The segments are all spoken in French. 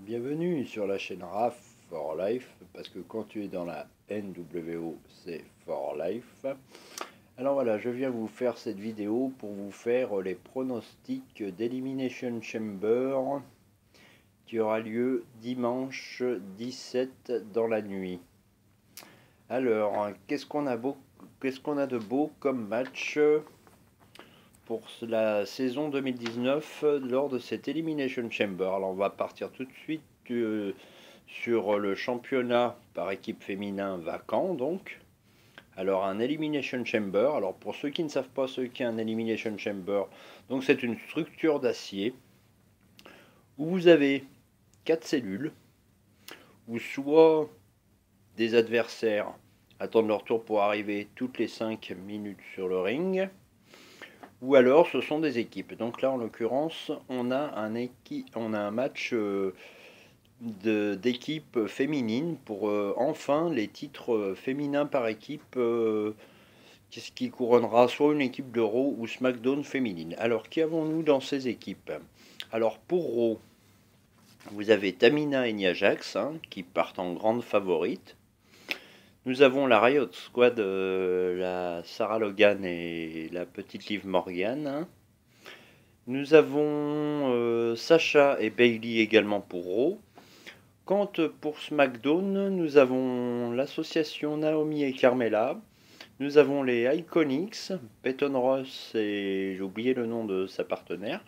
Bienvenue sur la chaîne RAF for Life, parce que quand tu es dans la NWO, c'est for Life. Alors voilà, je viens vous faire cette vidéo pour vous faire les pronostics d'Elimination Chamber qui aura lieu dimanche 17 dans la nuit. Alors, qu'est-ce qu'on a de beau comme match pour la saison 2019 lors de cette Elimination Chamber? Alors on va partir tout de suite sur le championnat par équipe féminin vacant donc. Alors un Elimination Chamber, alors pour ceux qui ne savent pas ce qu'est un Elimination Chamber, donc c'est une structure d'acier où vous avez 4 cellules, où soit des adversaires attendent leur tour pour arriver toutes les 5 minutes sur le ring, ou alors ce sont des équipes. Donc là en l'occurrence on a un match d'équipe féminine pour enfin les titres féminins par équipe qui couronnera soit une équipe de Raw ou SmackDown féminine. Alors qui avons-nous dans ces équipes? Alors pour Raw, vous avez Tamina et Nia Jax qui partent en grande favorite. Nous avons la Riot Squad, la Sarah Logan et la petite Liv Morgan. Nous avons Sasha et Bayley également pour Raw. Quant pour SmackDown, nous avons l'association Naomi et Carmella. Nous avons les Iconics, Peyton Ross et j'ai oublié le nom de sa partenaire.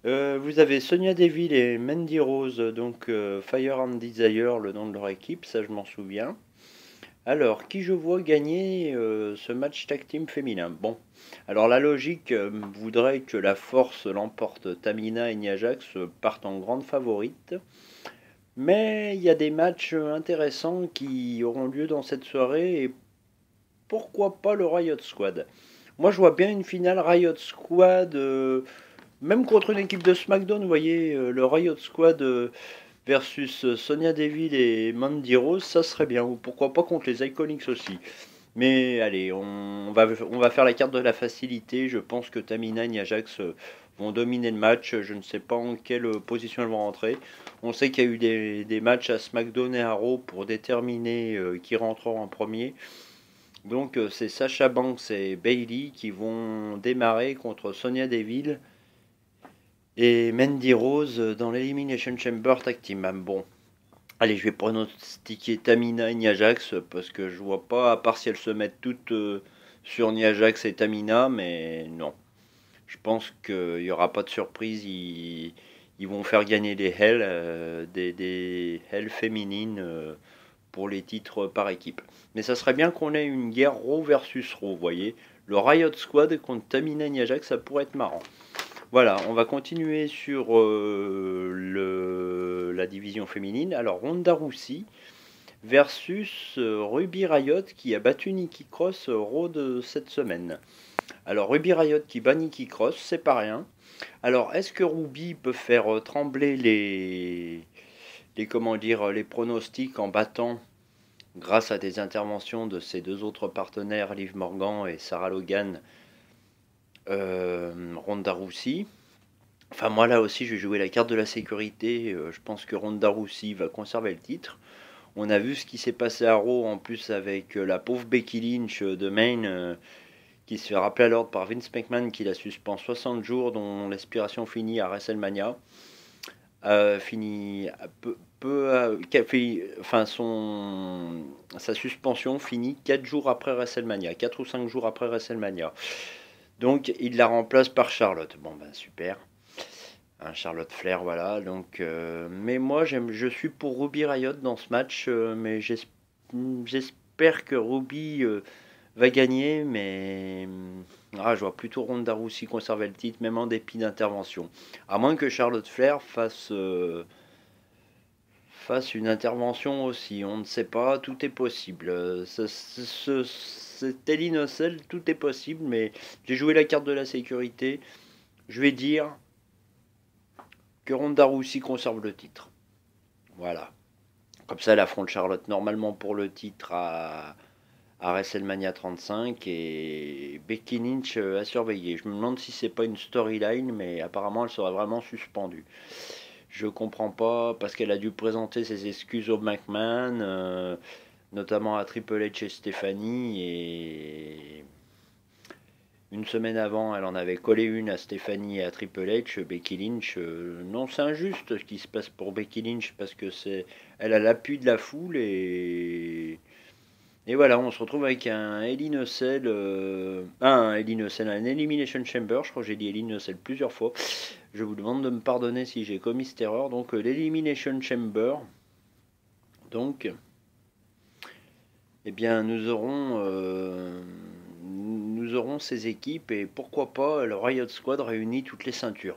Vous avez Sonia Deville et Mandy Rose, donc Fire and Desire, le nom de leur équipe, ça je m'en souviens. Alors, qui je vois gagner ce match tag team féminin? Bon, alors la logique voudrait que la force l'emporte. Tamina et Nia Jax partent en grande favorite. Mais il y a des matchs intéressants qui auront lieu dans cette soirée et pourquoi pas le Riot Squad. Moi je vois bien une finale Riot Squad, même contre une équipe de SmackDown, vous voyez, le Riot Squad versus Sonia Deville et Mandy Rose, ça serait bien. Ou pourquoi pas contre les Iconics aussi. Mais allez, on va faire la carte de la facilité. Je pense que Tamina et Ajax vont dominer le match. Je ne sais pas en quelle position elles vont rentrer. On sait qu'il y a eu des matchs à SmackDown et à Raw pour déterminer qui rentrera en premier. Donc c'est Sasha Banks et Bayley qui vont démarrer contre Sonia Deville et Mandy Rose dans l'Elimination Chamber Tag Team. Bon, allez, je vais pronostiquer Tamina et Nia Jax parce que je vois pas, à part si elles se mettent toutes sur Nia Jax et Tamina, mais non. Je pense qu'il n'y aura pas de surprise. Ils vont faire gagner des Hell, des Hell féminines pour les titres par équipe. Mais ça serait bien qu'on ait une guerre Raw versus Raw, vous voyez. Le Riot Squad contre Tamina et Nia Jax, ça pourrait être marrant. Voilà, on va continuer sur la division féminine. Alors Ronda Rousey versus Ruby Riott qui a battu Nikki Cross Raw de cette semaine. Alors Ruby Riott qui bat Nikki Cross, c'est pas rien. Alors est-ce que Ruby peut faire trembler les pronostics en battant grâce à des interventions de ses deux autres partenaires, Liv Morgan et Sarah Logan, Ronda Rousey? Enfin, moi là aussi, je vais jouer la carte de la sécurité. Je pense que Ronda Rousey va conserver le titre. On a vu ce qui s'est passé à Raw en plus avec la pauvre Becky Lynch de Maine qui se fait rappeler à l'ordre par Vince McMahon qui la suspend 60 jours, dont l'expiration finit à WrestleMania. Sa suspension finit 4 jours après WrestleMania, 4 ou 5 jours après WrestleMania. Donc il la remplace par Charlotte. Bon ben super. Charlotte Flair, voilà. Donc, mais moi, je suis pour Ruby Riott dans ce match, mais j'espère que Ruby va gagner, mais je vois plutôt Ronda Rousey conserver le titre, même en dépit d'intervention. À moins que Charlotte Flair fasse une intervention aussi, on ne sait pas, tout est possible. C'est Hell in a Cell, tout est possible, mais j'ai joué la carte de la sécurité. Je vais dire que Ronda Rousey conserve le titre. Voilà. Comme ça, elle affronte Charlotte normalement pour le titre à WrestleMania 35 et Becky Lynch à surveiller. Je me demande si c'est pas une storyline, mais apparemment elle serait vraiment suspendue. Je comprends pas, parce qu'elle a dû présenter ses excuses au McMahon, notamment à Triple H et Stéphanie, et une semaine avant, elle en avait collé une à Stéphanie et à Triple H. Becky Lynch, non, c'est injuste ce qui se passe pour Becky Lynch, parce que elle a l'appui de la foule, et voilà, on se retrouve avec un Hell in a Cell, un Hell in a Cell, un Elimination Chamber. Je crois que j'ai dit Hell in a Cell plusieurs fois. Je vous demande de me pardonner si j'ai commis cette erreur. Donc l'Elimination Chamber. Donc, eh bien, nous aurons ces équipes et pourquoi pas le Riot Squad réunit toutes les ceintures.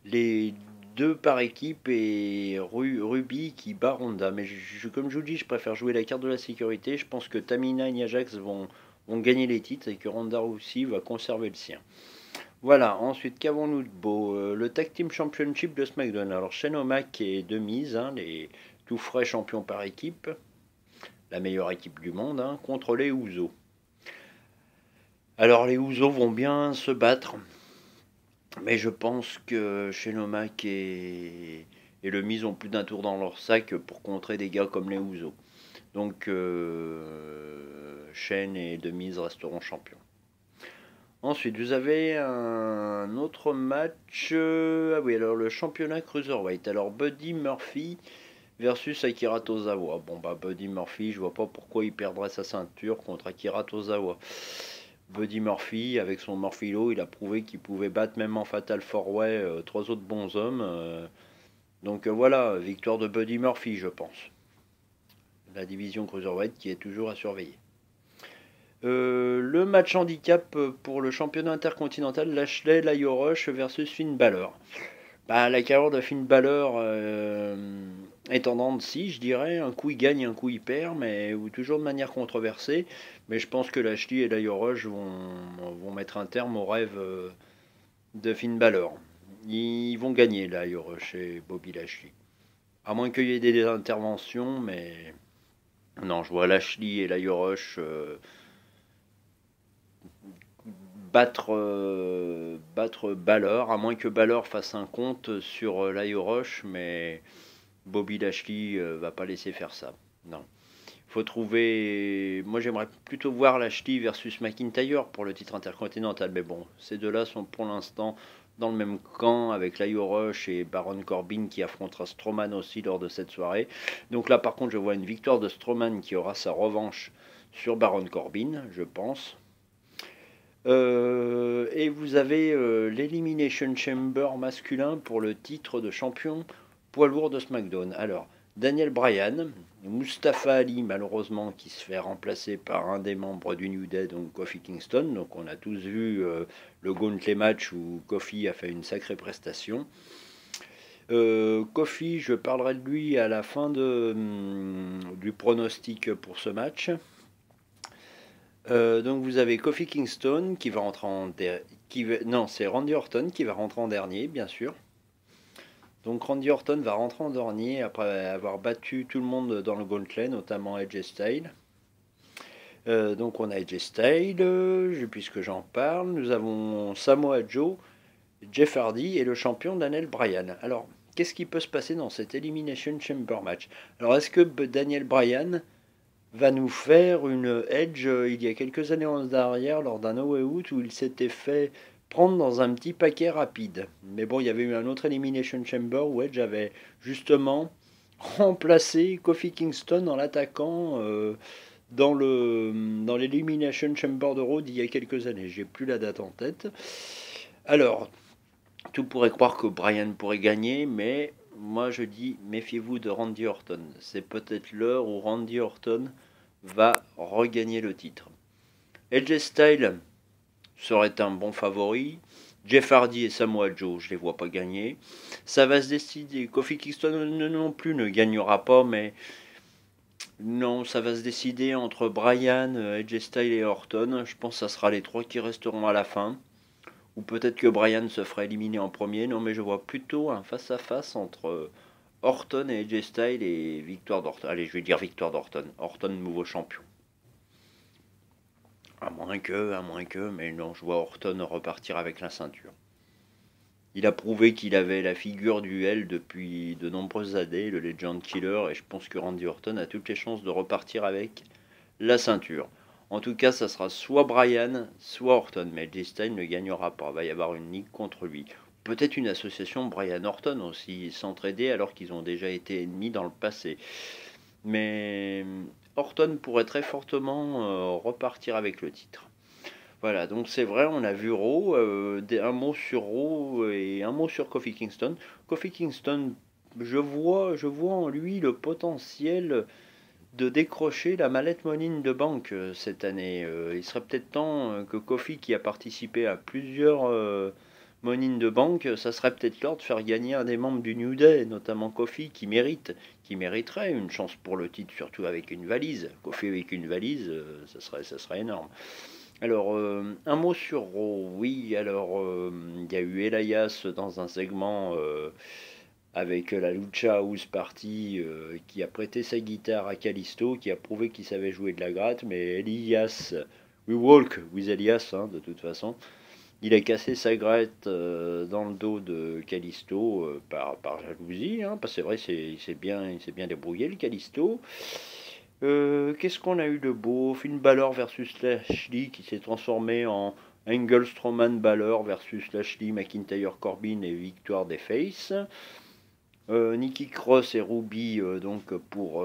Les deux par équipe et Ruby qui bat Ronda. Mais comme je vous dis, je préfère jouer la carte de la sécurité. Je pense que Tamina et Nia Jax vont gagner les titres et que Ronda aussi va conserver le sien. Voilà, ensuite, qu'avons-nous de beau? Le Tag Team Championship de SmackDown. Alors, Shane O'Mac et De Miz, hein, les tout frais champions par équipe, la meilleure équipe du monde, hein, contre les Usos. Alors, les Usos vont bien se battre, mais je pense que Shane O'Mac et le Miz ont plus d'un tour dans leur sac pour contrer des gars comme les Usos. Donc, Shane et De Miz resteront champions. Ensuite, vous avez un autre match. Ah oui, alors le championnat Cruiserweight. Alors Buddy Murphy versus Akira Tozawa. Bon, bah Buddy Murphy, je vois pas pourquoi il perdrait sa ceinture contre Akira Tozawa. Buddy Murphy, avec son Murphy-Lo, il a prouvé qu'il pouvait battre même en Fatal 4-Way trois autres bons hommes. Donc voilà, victoire de Buddy Murphy, je pense. La division Cruiserweight qui est toujours à surveiller. Le match handicap pour le championnat intercontinental, Lashley Rush versus Finn Balor. Bah, la carrière de Finn Balor est en dents de scie, je dirais. Un coup il gagne, un coup il perd, mais toujours de manière controversée. Mais je pense que Lashley et Rush vont mettre un terme au rêve de Finn Balor. Ils vont gagner Rush et Bobby Lashley. À moins qu'il y ait des interventions, mais non, je vois Lashley et Rush battre Balor, à moins que Balor fasse un compte sur Rush, mais Bobby Lashley va pas laisser faire ça. Non. Faut trouver. Moi, j'aimerais plutôt voir Lashley versus McIntyre pour le titre intercontinental, mais bon, ces deux-là sont pour l'instant dans le même camp avec Rush et Baron Corbin qui affrontera Strowman aussi lors de cette soirée. Donc là, par contre, je vois une victoire de Strowman qui aura sa revanche sur Baron Corbin, je pense. Et vous avez l'Elimination Chamber masculin pour le titre de champion poids lourd de SmackDown. Alors, Daniel Bryan, Mustafa Ali, malheureusement, qui se fait remplacer par un des membres du New Day, donc Kofi Kingston. Donc, on a tous vu le Gauntlet match où Kofi a fait une sacrée prestation. Kofi, je parlerai de lui à la fin du pronostic pour ce match. Donc vous avez Kofi Kingston qui va rentrer non, c'est Randy Orton qui va rentrer en dernier, bien sûr. Donc Randy Orton va rentrer en dernier après avoir battu tout le monde dans le Gauntlet, notamment AJ Styles. Donc on a AJ Styles, puisque j'en parle. Nous avons Samoa Joe, Jeff Hardy et le champion Daniel Bryan. Alors, qu'est-ce qui peut se passer dans cet Elimination Chamber match? Alors, est-ce que Daniel Bryan va nous faire une Edge il y a quelques années en arrière lors d'un No Way Out où il s'était fait prendre dans un petit paquet rapide. Mais bon, il y avait eu un autre Elimination Chamber où Edge avait justement remplacé Kofi Kingston en l'attaquant dans l'Elimination Chamber de Raw d'il y a quelques années. J'ai plus la date en tête. Alors, tout pourrait croire que Bryan pourrait gagner, mais moi je dis méfiez-vous de Randy Orton. C'est peut-être l'heure où Randy Orton va regagner le titre. AJ Styles serait un bon favori. Jeff Hardy et Samoa Joe, je ne les vois pas gagner. Ça va se décider. Kofi Kingston non plus ne gagnera pas, mais non, ça va se décider entre Bryan, AJ Styles et Orton. Je pense que ça sera les trois qui resteront à la fin. Ou peut-être que Bryan se fera éliminer en premier. Non, mais je vois plutôt un face-à-face entre Orton et AJ Styles et victoire d'Orton. Allez, je vais dire victoire d'Orton. Orton, nouveau champion. À moins que, mais non, je vois Orton repartir avec la ceinture. Il a prouvé qu'il avait la figure du L depuis de nombreuses années, le Legend Killer, et je pense que Randy Orton a toutes les chances de repartir avec la ceinture. En tout cas, ça sera soit Bryan, soit Orton, mais AJ Styles ne gagnera pas. Il va y avoir une ligue contre lui. Peut-être une association Bryan Orton aussi, s'entraider alors qu'ils ont déjà été ennemis dans le passé. Mais Orton pourrait très fortement repartir avec le titre. Voilà, donc c'est vrai, on a vu Raw, un mot sur Raw et un mot sur Kofi Kingston. Kofi Kingston, je vois en lui le potentiel de décrocher la mallette Money in the Bank cette année. Il serait peut-être temps que Kofi, qui a participé à plusieurs Money in the Bank, ça serait peut-être l'heure de faire gagner un des membres du New Day, notamment Kofi, qui mériterait une chance pour le titre, surtout avec une valise. Kofi avec une valise, ça serait énorme. Alors, un mot sur Raw. Oui, alors, il y a eu Elias dans un segment avec la Lucha House Party qui a prêté sa guitare à Kalisto, qui a prouvé qu'il savait jouer de la gratte, mais Elias, we walk with Elias, hein, de toute façon, il a cassé sa gratte dans le dos de Kalisto par jalousie, hein, parce que c'est vrai, il s'est bien débrouillé le Kalisto. Qu'est-ce qu'on a eu de beau? Finn Balor versus Lashley qui s'est transformé en Angle Strowman Balor versus Lashley, McIntyre Corbin et victoire des Faces. Nikki Cross et Ruby donc pour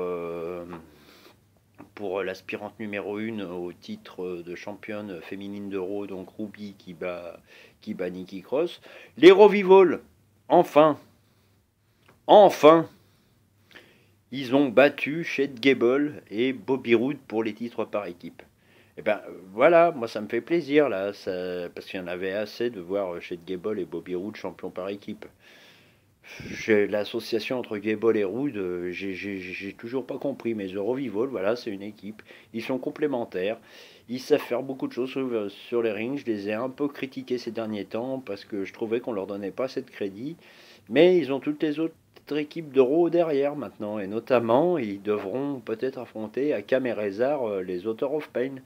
l'aspirante numéro 1 au titre de championne féminine de Raw, donc Ruby qui bat Nikki Cross. Les Revival, enfin, ils ont battu Chad Gable et Bobby Roode pour les titres par équipe. Et ben voilà, moi ça me fait plaisir là, parce qu'il y en avait assez de voir Chad Gable et Bobby Roode champions par équipe. L'association entre Gable et Roode, j'ai toujours pas compris, mais The Revival, voilà, c'est une équipe. Ils sont complémentaires, ils savent faire beaucoup de choses sur les rings. Je les ai un peu critiqués ces derniers temps parce que je trouvais qu'on leur donnait pas assez de crédit. Mais ils ont toutes les autres équipes de Raw derrière maintenant, et notamment, ils devront peut-être affronter Akam et Rezar, les Authors of Pain.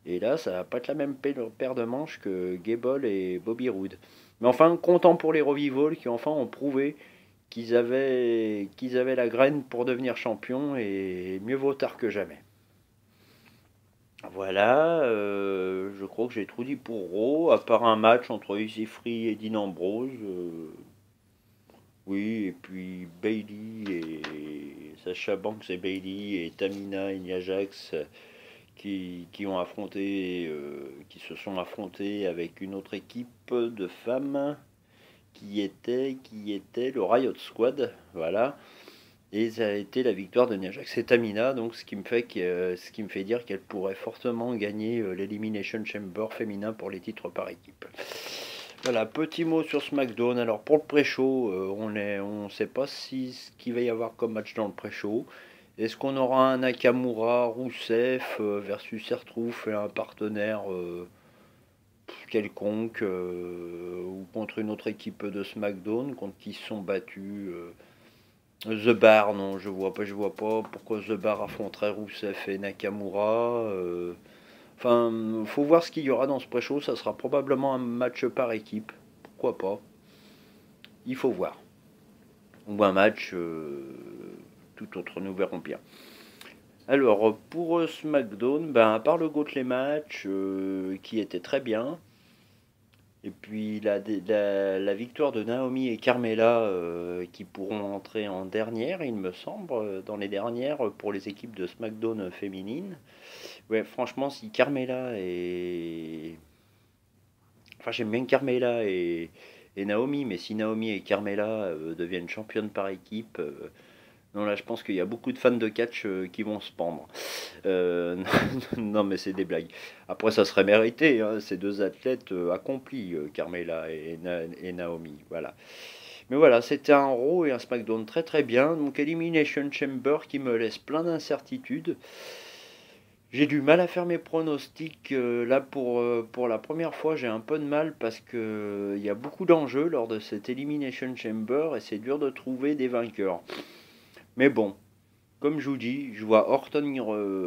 Et là, ça va pas être la même paire de manches que Gable et Bobby Roode. Mais enfin, content pour les Revival qui enfin ont prouvé qu'ils avaient la graine pour devenir champions, et mieux vaut tard que jamais. Voilà, je crois que j'ai tout dit pour Raw, à part un match entre Easy Free et Dean Ambrose. Oui, et puis Bailey et Sasha Banks et Bailey et Tamina et Nia Jax qui ont affronté, qui se sont affrontés avec une autre équipe de femmes qui était le Riot Squad, voilà. Et ça a été la victoire de Nia Jax et Tamina, donc ce qui me fait dire qu'elle pourrait fortement gagner l'Elimination Chamber féminin pour les titres par équipe. Voilà, petit mot sur SmackDown. Alors pour le pré-show, on ne sait pas ce qu'il va y avoir comme match dans le pré-show. Est-ce qu'on aura un Nakamura, Rousseff versus R-Truth et un partenaire quelconque ou contre une autre équipe de SmackDown contre qui se sont battus The Bar? Non, je vois pas pourquoi The Bar affronterait Rousseff et Nakamura. Enfin, faut voir ce qu'il y aura dans ce pré-show. Ça sera probablement un match par équipe. Pourquoi pas? Il faut voir. Ou un match, tout autre, nous verrons bien. Alors, pour SmackDown, à part le Gauntlet match, qui était très bien, et puis la victoire de Naomi et Carmella, qui pourront entrer en dernière, il me semble, dans les dernières pour les équipes de SmackDown féminines. Ouais, franchement, si Carmella et... Enfin, j'aime bien Carmella et Naomi, mais si Naomi et Carmella deviennent championnes par équipe, non, là, je pense qu'il y a beaucoup de fans de catch qui vont se pendre. Non, mais c'est des blagues. Après, ça serait mérité, hein, ces deux athlètes accomplis, Carmella et Naomi. Voilà. Mais voilà, c'était un Raw et un SmackDown très très bien. Donc, Elimination Chamber qui me laisse plein d'incertitudes. J'ai du mal à faire mes pronostics. Là, pour la première fois, j'ai un peu de mal parce que il y a beaucoup d'enjeux lors de cette Elimination Chamber et c'est dur de trouver des vainqueurs. Mais bon, comme je vous dis, je vois Orton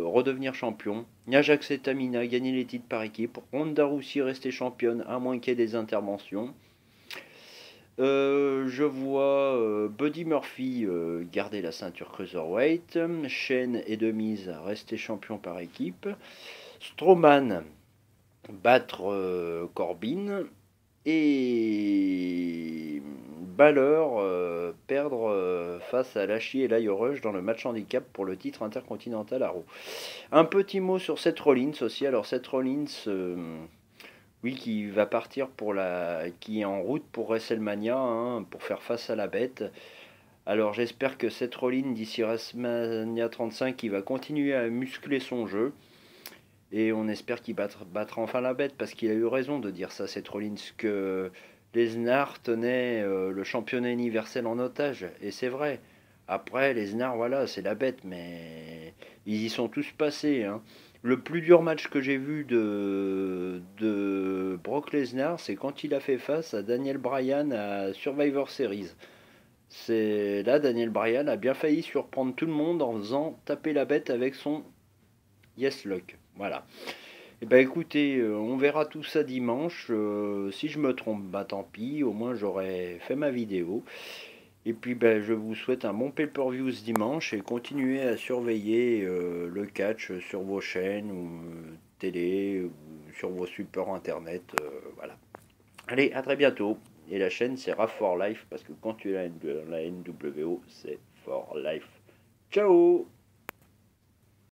redevenir champion, Nia Jax et Tamina gagner les titres par équipe, Ronda Rousey rester championne à moins qu'il y ait des interventions. Je vois Buddy Murphy garder la ceinture Cruiserweight, Shane et Demise rester champion par équipe, Strowman battre Corbin et Balor perdre face à Lashley et Lio Rush dans le match handicap pour le titre intercontinental à Raw. Un petit mot sur Seth Rollins aussi. Alors Seth Rollins, oui, qui va partir qui est en route pour WrestleMania, hein, pour faire face à la bête. Alors j'espère que Seth Rollins d'ici WrestleMania 35, il va continuer à muscler son jeu. Et on espère qu'il battra enfin la bête, parce qu'il a eu raison de dire ça, Seth Rollins, que Lesnar tenait le championnat universel en otage. Et c'est vrai. Après, Lesnar, voilà, c'est la bête, mais ils y sont tous passés, hein. Le plus dur match que j'ai vu de Brock Lesnar, c'est quand il a fait face à Daniel Bryan à Survivor Series. C'est là, Daniel Bryan a bien failli surprendre tout le monde en faisant taper la bête avec son Yes Lock. Voilà. Eh ben écoutez, on verra tout ça dimanche. Si je me trompe, bah tant pis, au moins j'aurai fait ma vidéo. Et puis ben, je vous souhaite un bon pay-per-view ce dimanche et continuez à surveiller le catch sur vos chaînes ou télé ou sur vos supports internet. Voilà. Allez, à très bientôt. Et la chaîne c'est RAF for Life parce que quand tu es la NWO, c'est for life. Ciao!